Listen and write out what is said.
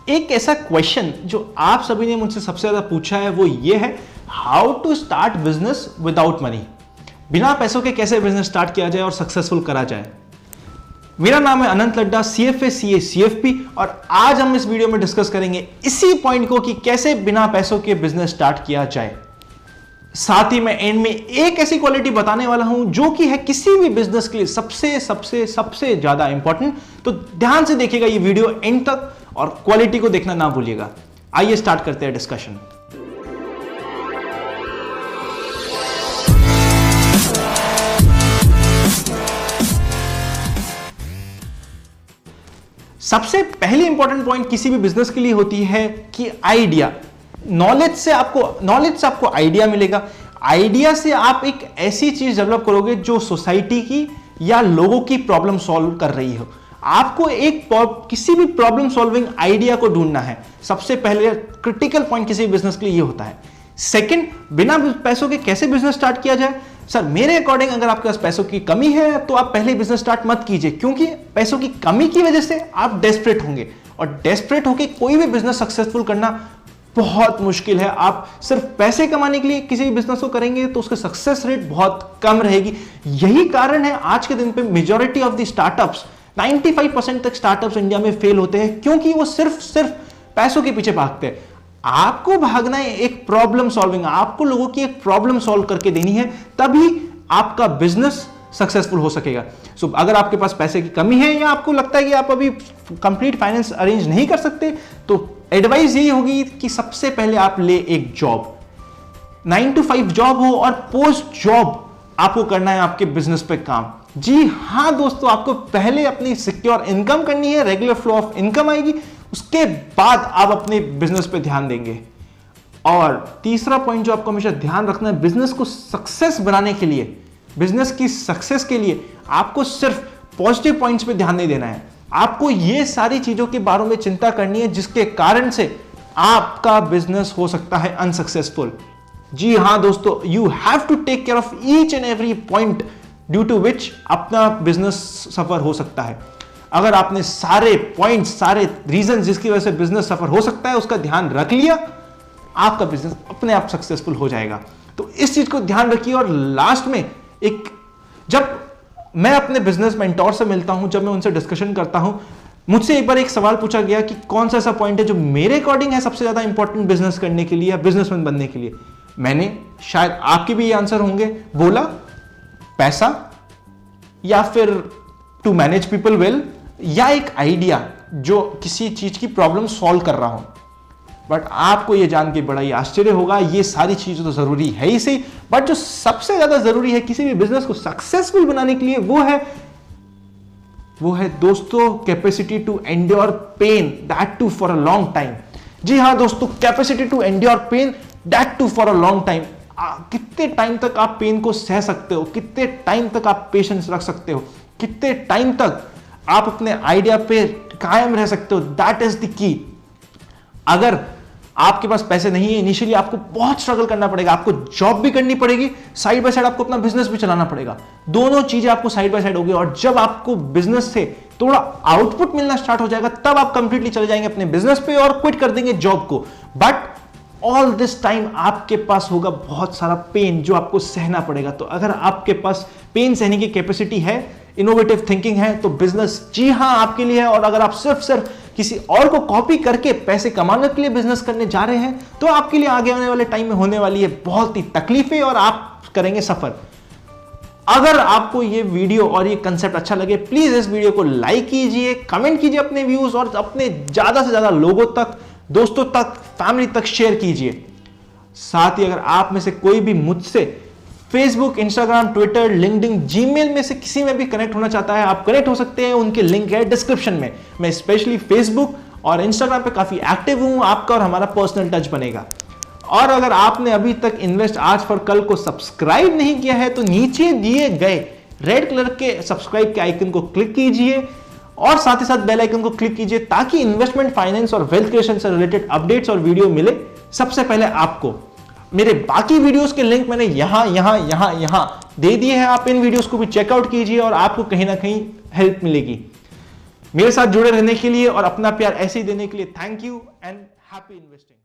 एक ऐसा क्वेश्चन जो आप सभी ने मुझसे सबसे ज्यादा पूछा है वो ये है, how to start business without money. बिना पैसों के कैसे बिजनेस स्टार्ट किया जाए और सक्सेसफुल करा जाए। मेरा नाम है अनंत लड्डा, CFA CA CFP, और आज हम इस वीडियो में डिस्कस करेंगे इसी पॉइंट को कि कैसे बिना पैसों के बिजनेस स्टार्ट किया जाए। साथ ही मैं एंड में एक ऐसी क्वालिटी बताने वाला हूं जो कि है किसी भी बिजनेस के लिए सबसे सबसे सबसे ज्यादा इंपॉर्टेंट। तो ध्यान से देखिएगा ये वीडियो एंड तक और क्वालिटी को देखना ना भूलिएगा। आइए स्टार्ट करते हैं डिस्कशन। सबसे पहली इंपॉर्टेंट पॉइंट किसी भी बिजनेस के लिए होती है कि आइडिया। नॉलेज से आपको आइडिया मिलेगा। आइडिया से आप एक ऐसी चीज डेवलप करोगे जो सोसाइटी की या लोगों की प्रॉब्लम सॉल्व कर रही हो। आपको किसी भी प्रॉब्लम सॉल्विंग आइडिया को ढूंढना है। सबसे पहले क्रिटिकल पॉइंट किसी भी बिजनेस के लिए ये होता है। सेकंड, बिना पैसों के कैसे बिजनेस स्टार्ट किया जाए। सर मेरे अकॉर्डिंग अगर आपके पास पैसों की कमी है तो आप पहले बिजनेस स्टार्ट मत कीजिए, क्योंकि पैसों की कमी की वजह से आप डेस्परेट होंगे और डेस्परेट होकर कोई भी बिजनेस सक्सेसफुल करना बहुत मुश्किल है। आप सिर्फ पैसे कमाने के लिए किसी भी बिजनेस को करेंगे तो उसका सक्सेस रेट बहुत कम रहेगी। यही कारण है आज के दिन पे मेजॉरिटी ऑफ द स्टार्टअप्स 95% तक स्टार्टअप्स इंडिया में फेल होते हैं, क्योंकि वो सिर्फ पैसों के पीछे भागते हैं। आपको भागना है एक प्रॉब्लम सॉल्विंग, आपको लोगों की एक प्रॉब्लम सॉल्व करके देनी है, तभी आपका बिजनेस सक्सेसफुल हो सकेगा। सो अगर आपके पास पैसे की कमी है या आपको लगता है कि आप अभी कंप्लीट फाइनेंस अरेंज नहीं कर सकते, तो एडवाइस यही होगी कि सबसे पहले आप ले एक जॉब, 9 to 5 जॉब हो और पोस्ट जॉब आपको करना है आपके बिजनेस पे काम। जी हां दोस्तों, आपको पहले अपनी सिक्योर इनकम करनी है, रेगुलर फ्लो ऑफ इनकम आएगी, उसके बाद आप अपने बिजनेस पे ध्यान देंगे। और तीसरा पॉइंट जो आपको हमेशा ध्यान रखना है, बिजनेस को सक्सेस बनाने के लिए, बिजनेस की सक्सेस के लिए आपको सिर्फ पॉजिटिव पॉइंट्स पे ध्यान नहीं देना है। आपको ये सारी चीजों के बारे में चिंता करनी है जिसके कारण से आपका बिजनेस हो सकता है अनसक्सेसफुल। जी हां दोस्तों, you have to take care of each and every point due to which अपना बिजनेस सफर हो सकता है। अगर आपने सारे पॉइंट्स, सारे रीजन जिसकी वजह से बिजनेस सफर हो सकता है उसका ध्यान रख लिया, आपका बिजनेस अपने आप सक्सेसफुल हो जाएगा। तो इस चीज को ध्यान रखिए। और लास्ट में जब मैं अपने बिजनेस मेंटोर से मिलता हूं, जब मैं उनसे डिस्कशन करता हूं, मुझसे एक बार एक सवाल पूछा गया कि कौन सा ऐसा पॉइंट है जो मेरे अकॉर्डिंग है सबसे ज्यादा इंपॉर्टेंट बिजनेस करने के लिए या बिजनेसमैन बनने के लिए। मैंने, शायद आपके भी ये आंसर होंगे, बोला पैसा, या फिर टू मैनेज पीपल वेल, या एक आइडिया जो किसी चीज की प्रॉब्लम सॉल्व कर रहा हूं। बट आपको यह जान के बड़ा ही आश्चर्य होगा, ये सारी चीजें तो जरूरी है ही सही, बट जो सबसे ज्यादा जरूरी है किसी भी बिजनेस को सक्सेसफुल बनाने के लिए वो है दोस्तों capacity to endure pain, that too for a long time. जी हां दोस्तों, capacity to endure pain, that too for a long time. कितने टाइम तक आप पेन को सह सकते हो, कितने टाइम तक आप पेशेंस रख सकते हो, कितने टाइम तक आप अपने आइडिया पे कायम रह सकते हो, दैट इज द की। अगर आपके पास पैसे नहीं है, इनिशियली आपको बहुत स्ट्रगल करना पड़ेगा, आपको जॉब भी करनी पड़ेगी, साइड बाय साइड आपको अपना बिजनेस भी चलाना पड़ेगा। दोनों चीजें आपको साइड बाय साइड होगी, और जब आपको बिजनेस से थोड़ा आउटपुट मिलना स्टार्ट हो जाएगा तब आप कंप्लीटली चले जाएंगे अपने बिजनेस पे और क्विट कर देंगे जॉब को। बट ऑल दिस टाइम आपके पास होगा बहुत सारा पेन जो आपको सहना पड़ेगा। तो अगर आपके पास पेन सहने की कैपेसिटी है, इनोवेटिव थिंकिंग है, तो बिजनेस जी हां आपके लिए है। और अगर आप सिर्फ किसी और को कॉपी करके पैसे कमाने के लिए बिजनेस करने जा रहे हैं तो आपके लिए आगे आने वाले टाइम में होने वाली है बहुत ही तकलीफें और आप करेंगे सफर। अगर आपको ये वीडियो और ये कंसेप्ट अच्छा लगे, प्लीज इस वीडियो को लाइक कीजिए, कमेंट कीजिए अपने व्यूज, और अपने ज्यादा से ज्यादा लोगों तक, दोस्तों तक, फैमिली तक शेयर कीजिए। साथ ही अगर आप में से कोई भी मुझसे Facebook, Instagram, Twitter, LinkedIn, Gmail में से किसी में भी कनेक्ट होना चाहता है, आप कनेक्ट हो सकते हैं। उनके लिंक है डिस्क्रिप्शन में। मैं स्पेशली फेसबुक और इंस्टाग्राम पे काफी एक्टिव हूं, आपका और हमारा पर्सनल टच बनेगा। और अगर आपने अभी तक इन्वेस्ट आज फॉर कल को सब्सक्राइब नहीं किया है तो नीचे दिए गए रेड कलर के सब्सक्राइब के आइकन को क्लिक कीजिए और साथ ही साथ बेल आइकन को क्लिक कीजिए, ताकि इन्वेस्टमेंट, फाइनेंस और वेल्थ क्रिएशन से रिलेटेड अपडेट्स और वीडियो मिले सबसे पहले आपको। मेरे बाकी वीडियोस के लिंक मैंने यहां दे दिए हैं, आप इन वीडियोस को भी चेकआउट कीजिए और आपको कहीं ना कहीं हेल्प मिलेगी। मेरे साथ जुड़े रहने के लिए और अपना प्यार ऐसे ही देने के लिए thank you and happy investing.